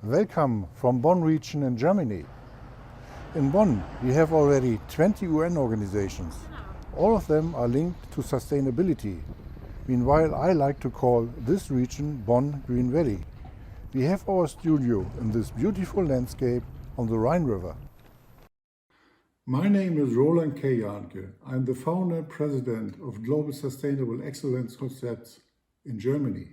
Welcome from Bonn region in Germany. In Bonn we have already 20 UN organizations. All of them are linked to sustainability. Meanwhile, I like to call this region Bonn Green Valley. We have our studio in this beautiful landscape on the Rhine River. My name is Roland Jahnke. I'm the founder and president of Global Sustainable Excellence Concepts in Germany.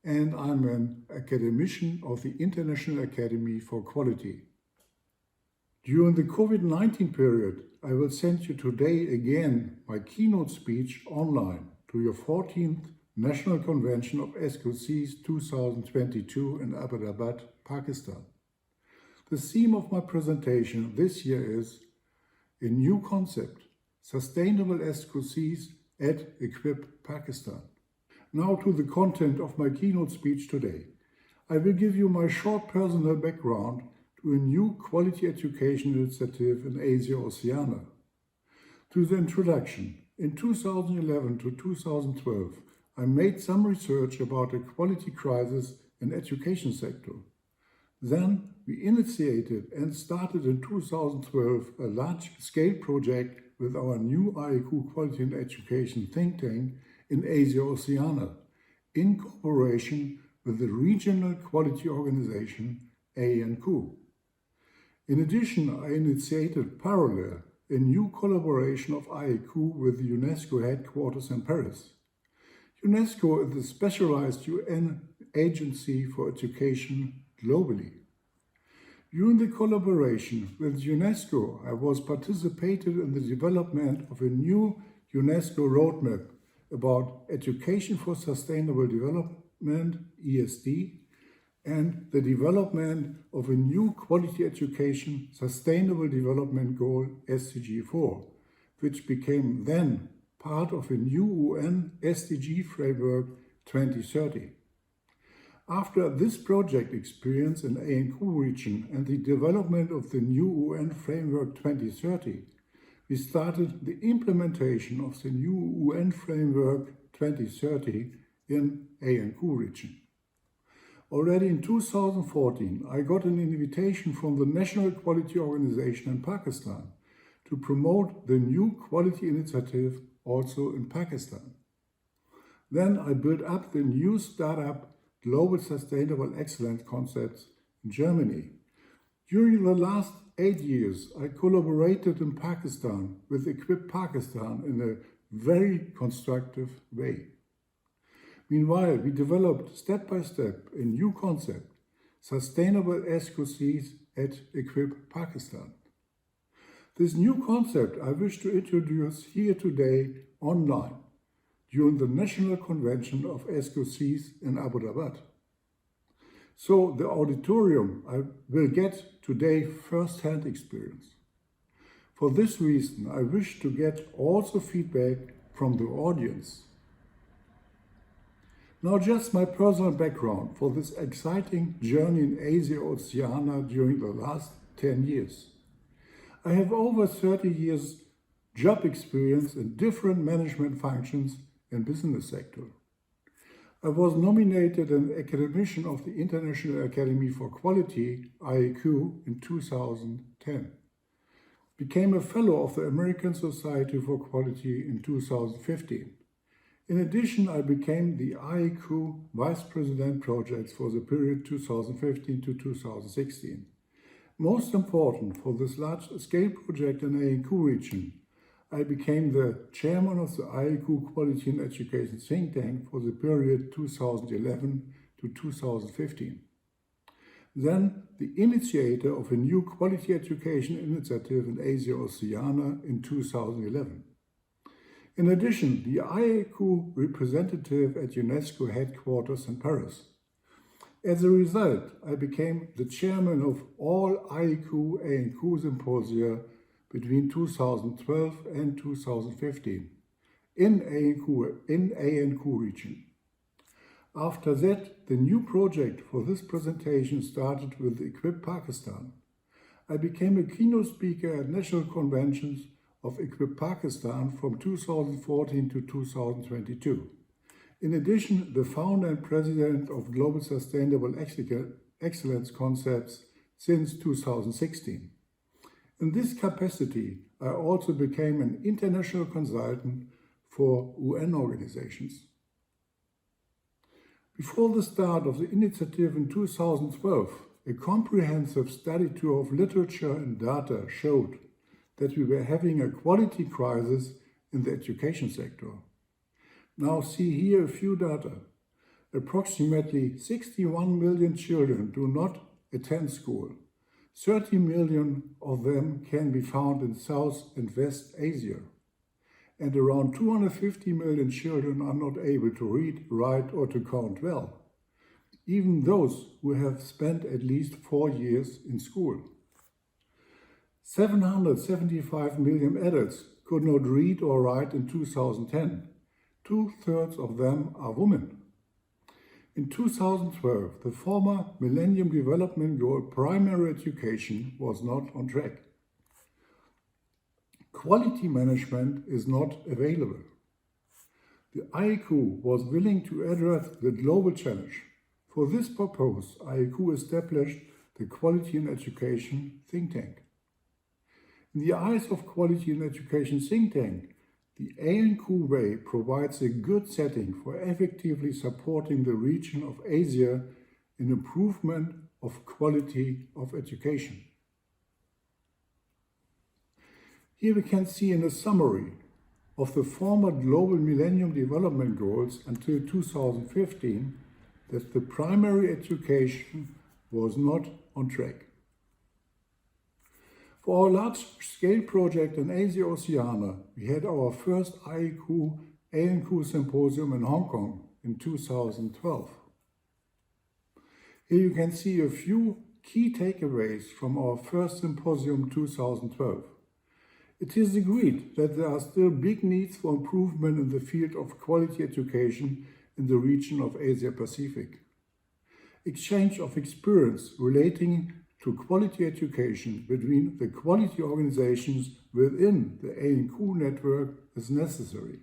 And I'm an academician of the International Academy for Quality. During the COVID-19 period, I will send you today again my keynote speech online to your 14th National Convention of SQCs 2022 in Abbottabad, Pakistan. The theme of my presentation this year is a new concept, sustainable SQCs at Equip Pakistan. Now to the content of my keynote speech today. I will give you my short personal background to a new quality education initiative in Asia Oceania. To the introduction, in 2011 to 2012, I made some research about a quality crisis in the education sector. Then we initiated and started in 2012 a large-scale project with our new IAQ Quality in Education think tank in Asia Oceania, in cooperation with the regional quality organization ANQ. In addition, I initiated parallel a new collaboration of IAQ with the UNESCO headquarters in Paris. UNESCO is the specialized UN agency for education globally. During the collaboration with UNESCO, I was participated in the development of a new UNESCO roadmap about education for sustainable development, ESD, and the development of a new quality education sustainable development goal, SDG 4, which became then part of a new UN SDG Framework 2030. After this project experience in ANQ region and the development of the new UN Framework 2030, we started the implementation of the new UN Framework 2030 in ANQ region. Already in 2014, I got an invitation from the National Quality Organization in Pakistan to promote the new quality initiative also in Pakistan. Then I built up the new startup Global Sustainable Excellence Concepts in Germany. During the last 8 years, I collaborated in Pakistan with Equip Pakistan in a very constructive way. Meanwhile, we developed step by step a new concept, sustainable SQCs at Equip Pakistan. This new concept I wish to introduce here today online during the National Convention of SQCs in Abbottabad. So the auditorium I will get today first-hand experience. For this reason, I wish to get also feedback from the audience. Now just my personal background for this exciting journey in Asia Oceania during the last 10 years. I have over 30 years job experience in different management functions in business sector. I was nominated an academician of the International Academy for Quality, IAQ, in 2010. Became a fellow of the American Society for Quality in 2015. In addition, I became the IAQ Vice President Projects for the period 2015 to 2016. Most important for this large-scale project in ANQ region, I became the chairman of the IAQ Quality in Education think tank for the period 2011 to 2015. Then the initiator of a new quality education initiative in Asia Oceania in 2011. In addition, the IAQ representative at UNESCO headquarters in Paris. As a result, I became the chairman of all IAQ symposia between 2012 and 2015 in ANQ region. After that, the new project for this presentation started with Equip Pakistan. I became a keynote speaker at national conventions of Equip Pakistan from 2014 to 2022. In addition, the founder and president of Global Sustainable excellence concepts since 2016. In this capacity, I also became an international consultant for UN organizations. Before the start of the initiative in 2012, a comprehensive study tour of literature and data showed that we were having a quality crisis in the education sector. Now see here a few data. Approximately 61 million children do not attend school. 30 million of them can be found in South and West Asia. And around 250 million children are not able to read, write or to count well, even those who have spent at least 4 years in school. 775 million adults could not read or write in 2010. 2/3 of them are women. In 2012, the former Millennium Development Goal primary education was not on track. Quality management is not available. The IAQ was willing to address the global challenge. For this purpose, IAQ established the Quality in Education think tank. In the eyes of Quality in Education think tank, the ANQ way provides a good setting for effectively supporting the region of Asia in improvement of quality of education. Here we can see in a summary of the former Global Millennium Development Goals until 2015 that the primary education was not on track. For our large-scale project in Asia Oceania, we had our first ANQ symposium in Hong Kong in 2012. Here you can see a few key takeaways from our first symposium 2012. It is agreed that there are still big needs for improvement in the field of quality education in the region of Asia Pacific. Exchange of experience relating to quality education between the quality organizations within the ANQ network is necessary.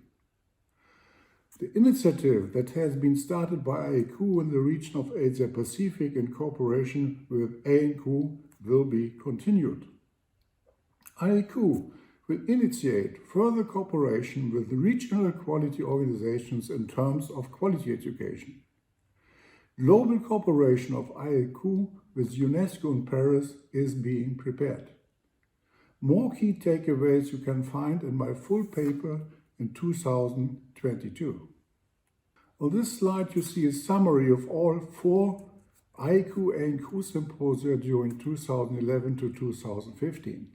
The initiative that has been started by IAQ in the region of Asia Pacific in cooperation with ANQ will be continued. IAQ will initiate further cooperation with regional quality organizations in terms of quality education. Global cooperation of IAQ with UNESCO in Paris is being prepared. More key takeaways you can find in my full paper in 2022. On this slide you see a summary of all 4 IAQ-ANQ symposia during 2011 to 2015.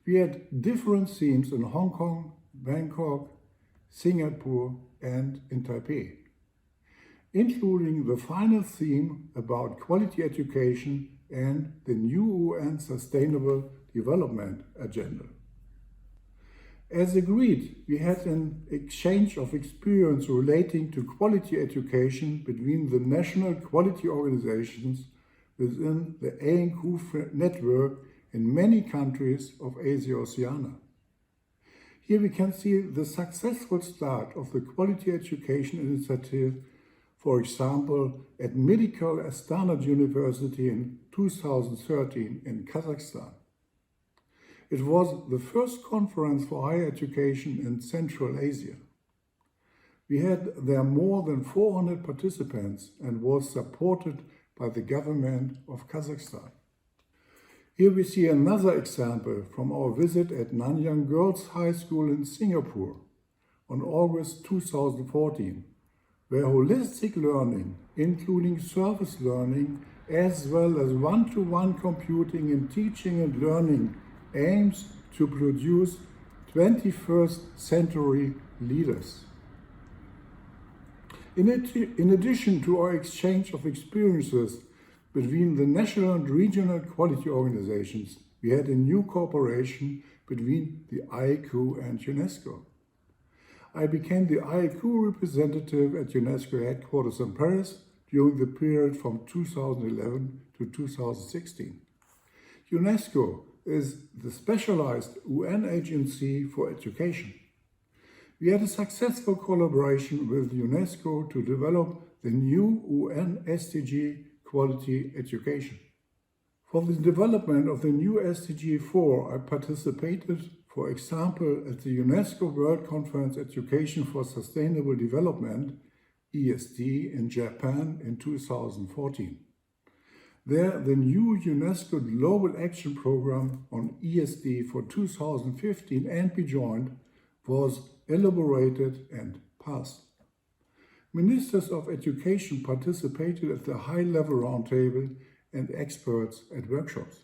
We had different themes in Hong Kong, Bangkok, Singapore and in Taipei, including the final theme about quality education and the new UN Sustainable Development Agenda. As agreed, we had an exchange of experience relating to quality education between the national quality organizations within the ANQ network in many countries of Asia Oceania. Here we can see the successful start of the Quality Education Initiative, for example, at Medical Astana University in 2013 in Kazakhstan. It was the first conference for higher education in Central Asia. We had there more than 400 participants and was supported by the government of Kazakhstan. Here we see another example from our visit at Nanyang Girls High School in Singapore on August 2014, where holistic learning, including service learning, as well as one-to-one computing in teaching and learning, aims to produce 21st century leaders. In addition to our exchange of experiences between the national and regional quality organizations, we had a new cooperation between the IAQ and UNESCO. I became the IAQ representative at UNESCO headquarters in Paris during the period from 2011 to 2016. UNESCO is the specialized UN agency for education. We had a successful collaboration with UNESCO to develop the new UN SDG quality education. For the development of the new SDG 4, I participated, for example, at the UNESCO World Conference Education for Sustainable Development, ESD, in Japan in 2014. There, the new UNESCO Global Action Program on ESD for 2015 and beyond was elaborated and passed. Ministers of Education participated at the high-level roundtable and experts at workshops.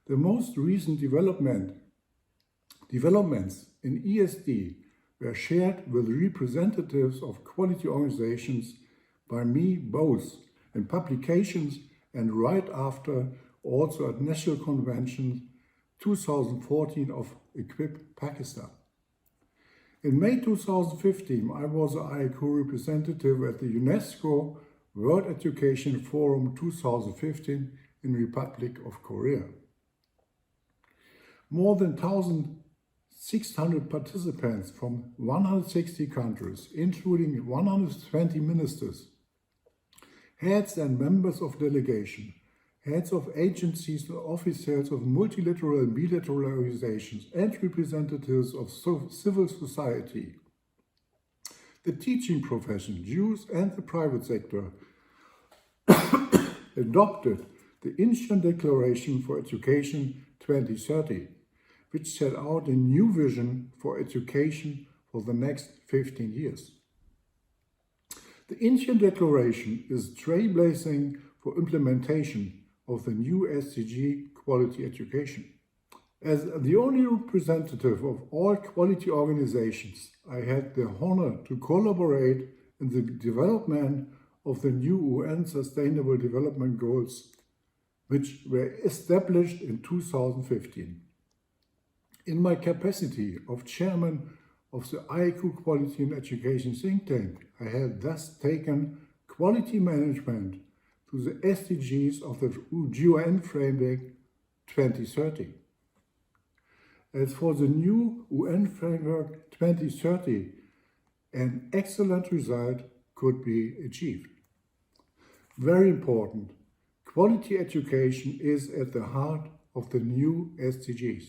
The most recent developments in ESD were shared with representatives of quality organizations by me both in publications and right after also at National Convention 2014 of Equip Pakistan. In May 2015, I was an IAQ representative at the UNESCO World Education Forum 2015 in Republic of Korea. More than 1,600 participants from 160 countries, including 120 ministers, heads and members of delegation, heads of agencies and officers of multilateral and bilateral organizations, and representatives of civil society, the teaching profession, Jews, and the private sector adopted the Indian Declaration for Education 2030, which set out a new vision for education for the next 15 years. The Indian Declaration is trailblazing for implementation of the new SDG quality education. As the only representative of all quality organizations, I had the honor to collaborate in the development of the new UN Sustainable Development Goals, which were established in 2015. In my capacity of chairman of the IAQ Quality in Education think tank, I had thus taken quality management to the SDGs of the UN Framework 2030. As for the new UN Framework 2030, an excellent result could be achieved. Very important, quality education is at the heart of the new SDGs.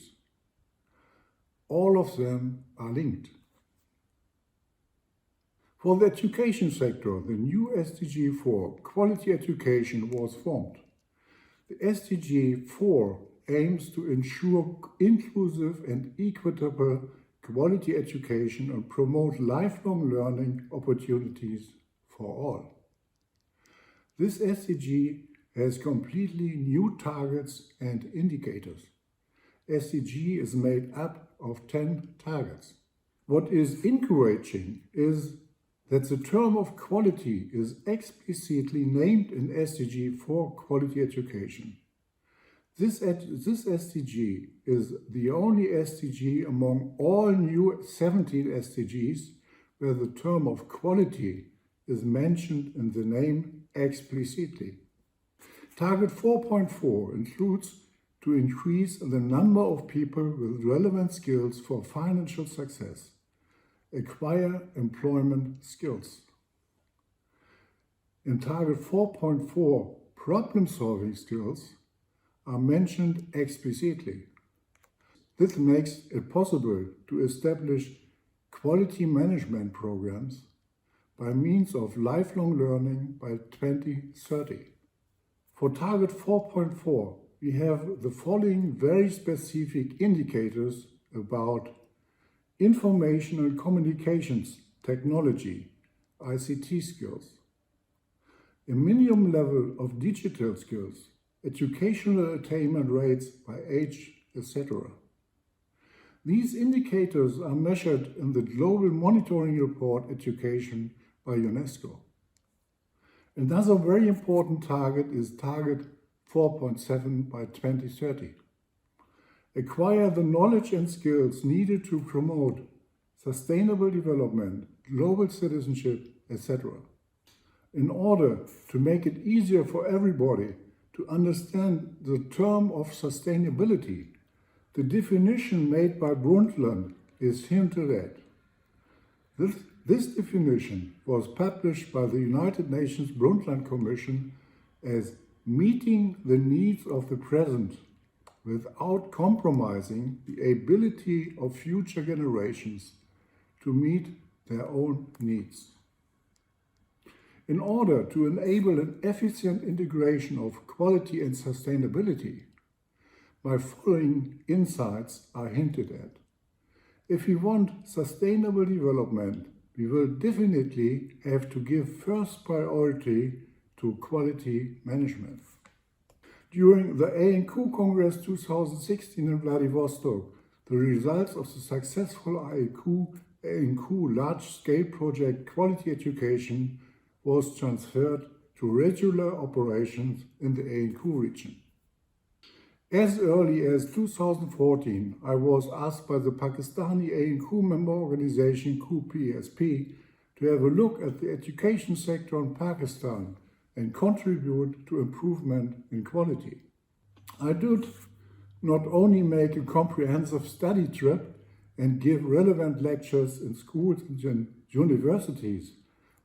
All of them are linked. For the education sector, the new SDG 4, quality education, was formed. The SDG 4 aims to ensure inclusive and equitable quality education and promote lifelong learning opportunities for all. This SDG has completely new targets and indicators. SDG is made up of 10 targets. What is encouraging is that the term of quality is explicitly named in SDG for quality education. This SDG is the only SDG among all new 17 SDGs where the term of quality is mentioned in the name explicitly. Target 4.4 includes to increase the number of people with relevant skills for financial success, acquire employment skills. In Target 4.4, problem-solving skills are mentioned explicitly. This makes it possible to establish quality management programs by means of lifelong learning by 2030. For Target 4.4, we have the following very specific indicators about information and communications technology, ICT skills, a minimum level of digital skills, educational attainment rates by age, etc. These indicators are measured in the Global Monitoring Report Education by UNESCO. Another very important target is Target 4.7 by 2030. Acquire the knowledge and skills needed to promote sustainable development, global citizenship, etc. In order to make it easier for everybody to understand the term of sustainability, the definition made by Roland is hinted at. This definition was published by the United Nations Brundtland Commission as meeting the needs of the present without compromising the ability of future generations to meet their own needs. In order to enable an efficient integration of quality and sustainability, my following insights are hinted at. If we want sustainable development, we will definitely have to give first priority to quality management. During the ANQ Congress 2016 in Vladivostok, the results of the successful ANQ large-scale project Quality Education was transferred to regular operations in the ANQ region. As early as 2014, I was asked by the Pakistani ANQ member organization QPSP to have a look at the education sector in Pakistan and contribute to improvement in quality. I did not only make a comprehensive study trip and give relevant lectures in schools and universities,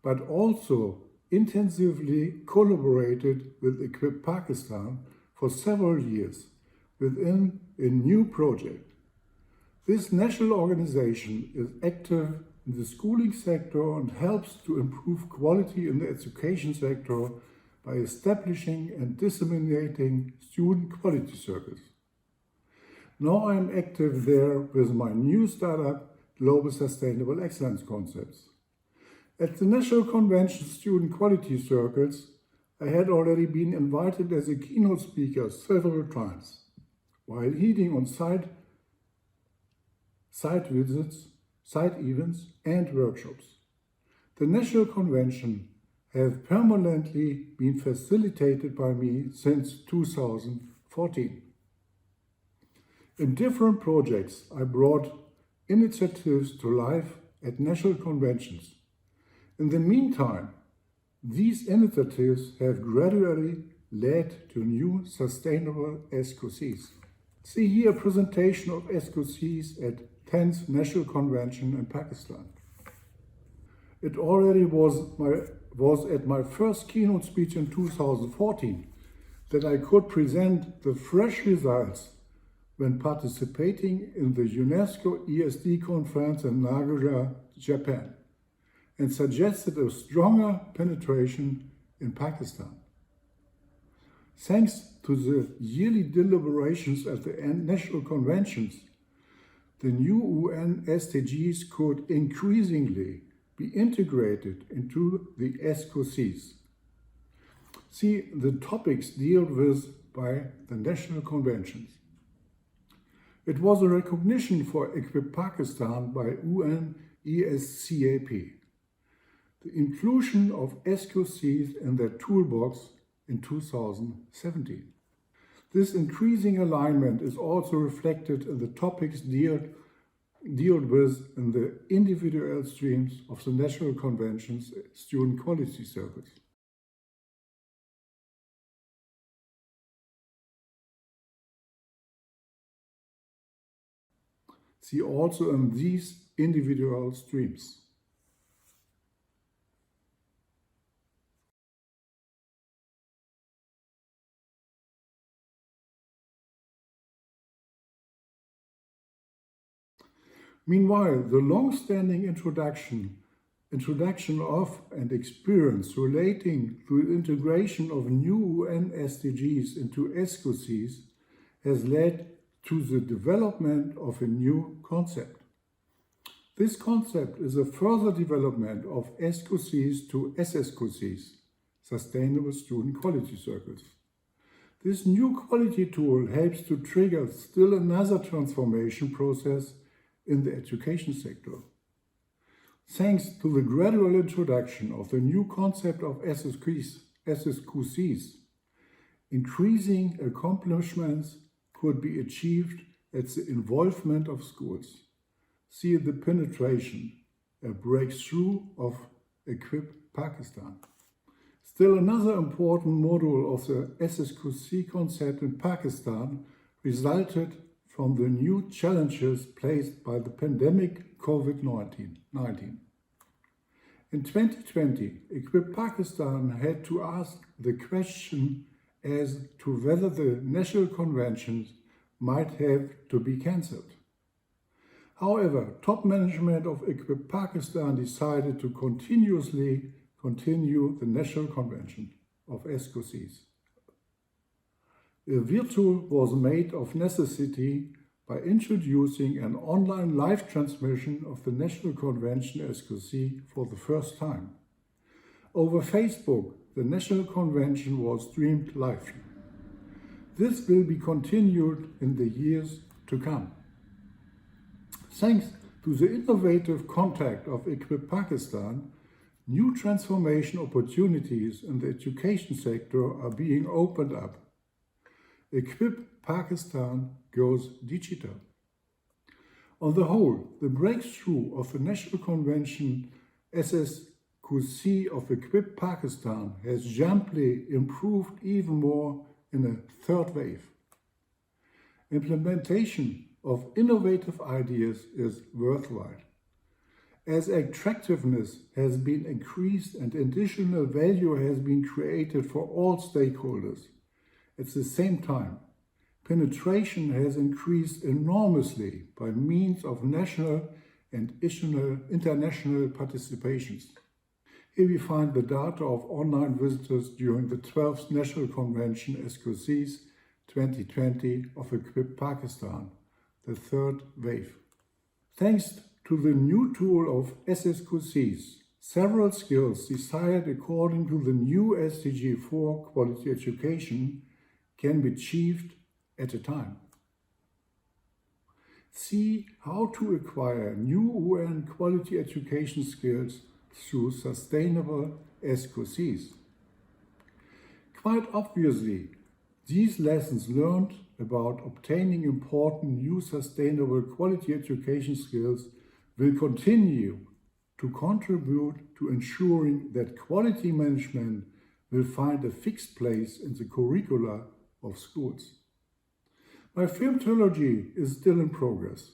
but also intensively collaborated with Equip Pakistan for several years within a new project. This national organization is active in the schooling sector and helps to improve quality in the education sector by establishing and disseminating student quality circles. Now I am active there with my new startup, Global Sustainable Excellence Concepts. At the National Convention Student Quality Circles, I had already been invited as a keynote speaker several times, while leading on site visits, site events and workshops. The National Convention has permanently been facilitated by me since 2014. In different projects, I brought initiatives to life at national conventions. In the meantime, these initiatives have gradually led to new sustainable SQCs. See here a presentation of SQCs at 10th National Convention in Pakistan. It already was at my first keynote speech in 2014 that I could present the fresh results when participating in the UNESCO ESD conference in Nagoya, Japan, and suggested a stronger penetration in Pakistan. Thanks to the yearly deliberations at the national conventions, the new UN SDGs could increasingly be integrated into the SQCs. See the topics dealt with by the national conventions. It was a recognition for Equip Pakistan by UN ESCAP, the inclusion of SQCs in their toolbox in 2017. This increasing alignment is also reflected in the topics dealt with in the individual streams of the National Convention's Student Quality Circles. See also in these individual streams. Meanwhile, the long-standing introduction of and experience relating to the integration of new UN SDGs into SQCs has led to the development of a new concept. This concept is a further development of SQCs to SSQCs, Sustainable Student Quality Circles. This new quality tool helps to trigger still another transformation process in the education sector. Thanks to the gradual introduction of the new concept of SSQCs, increasing accomplishments could be achieved at the involvement of schools. See the penetration, a breakthrough of Equip Pakistan. Still another important module of the SSQC concept in Pakistan resulted from the new challenges placed by the pandemic COVID-19. In 2020, Equip Pakistan had to ask the question as to whether the national conventions might have to be cancelled. However, top management of Equip Pakistan decided to continuously continue the national convention of SQCs. A virtue was made of necessity by introducing an online live transmission of the National Convention SQC for the first time. Over Facebook, the National Convention was streamed live. This will be continued in the years to come. Thanks to the innovative contact of Equip Pakistan, new transformation opportunities in the education sector are being opened up. Equip Pakistan goes digital. On the whole, the breakthrough of the National Convention SSQC of Equip Pakistan has jumpily improved even more in a third wave. Implementation of innovative ideas is worthwhile. As attractiveness has been increased and additional value has been created for all stakeholders, at the same time, penetration has increased enormously by means of national and international participations. Here we find the data of online visitors during the 12th National Convention SQCs 2020 of Equip Pakistan, the third wave. Thanks to the new tool of SSQCs, several skills decided according to the new SDG 4 quality education can be achieved at a time. See how to acquire new UN quality education skills through sustainable SQCs. Quite obviously, these lessons learned about obtaining important new sustainable quality education skills will continue to contribute to ensuring that quality management will find a fixed place in the curricula of schools. My film trilogy is still in progress.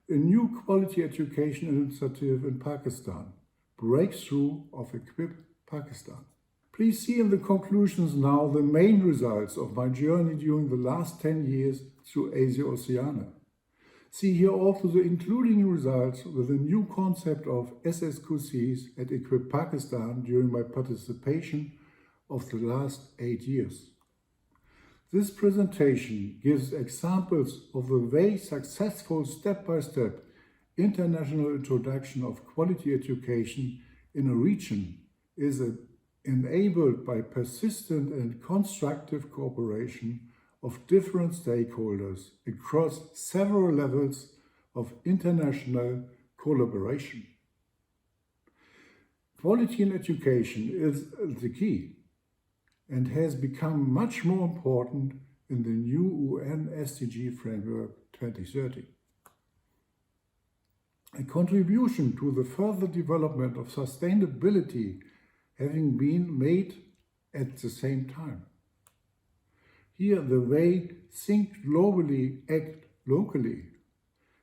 A new quality education initiative in Pakistan, Breakthrough of Equip Pakistan. Please see in the conclusions now the main results of my journey during the last 10 years through Asia Oceania. See here also the including results with the new concept of SSQCs at Equip Pakistan during my participation of the last 8 years. This presentation gives examples of the very successful step-by-step international introduction of quality education in a region is enabled by persistent and constructive cooperation of different stakeholders across several levels of international collaboration. Quality in education is the key and has become much more important in the new UN SDG Framework 2030. A contribution to the further development of sustainability having been made at the same time. Here, the way think globally, act locally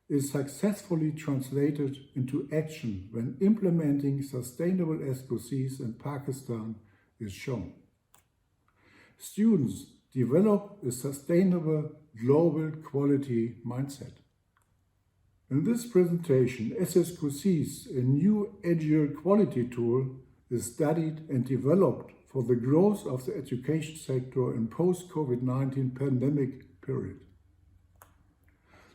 is successfully translated into action when implementing sustainable SQCs in Pakistan is shown. Students develop a sustainable global quality mindset. In this presentation, SSQCs, a new agile quality tool, is studied and developed for the growth of the education sector in post-COVID-19 pandemic period.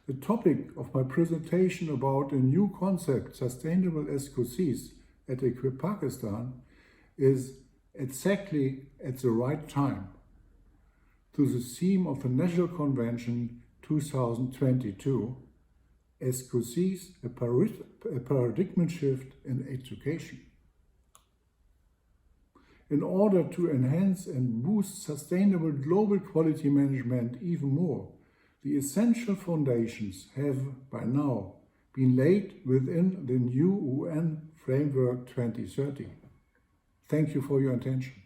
The topic of my presentation about a new concept, sustainable SQCs at Equip Pakistan, is exactly at the right time to the theme of the National Convention 2022, SQCs, a paradigm shift in education. In order to enhance and boost sustainable global quality management even more, the essential foundations have by now been laid within the new UN Framework 2030. Thank you for your attention.